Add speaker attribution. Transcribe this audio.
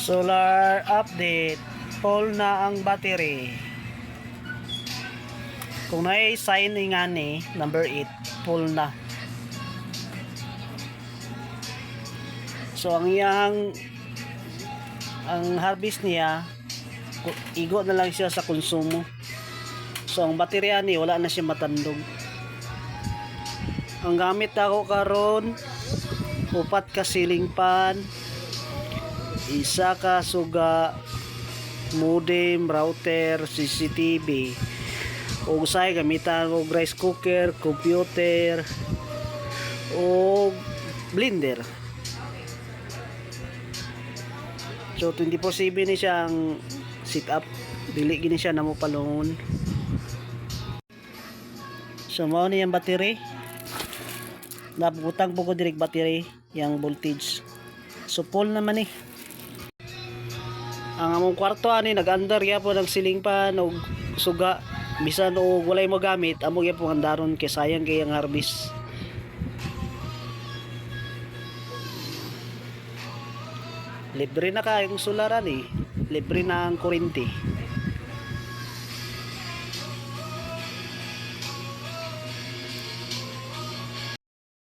Speaker 1: Solar update. Full na ang battery. Kung na-sign nga ni number 8, full na. So ang harvest niya, igo na lang siya sa konsumo. So ang baterya ni wala na siya matandog. Ang gamit ako karon, 4 ka ceiling fan, 1 ka suga, modem, router, CCTV, o usay gamitan og rice cooker, computer, o blender. So 24/7 ni siyang sit up, dili gini siya namo palungon. So mao ni ang battery, nabutang po ko direct battery yang voltage. So full naman ni. Ang among kwarto ani nag-andar gyapon ng ceiling fan og suga, bisan og walay mo gamit amo gyapon andaron kay sayang kay ang harvest. Libre na kayong solaran libre na ang kuryente.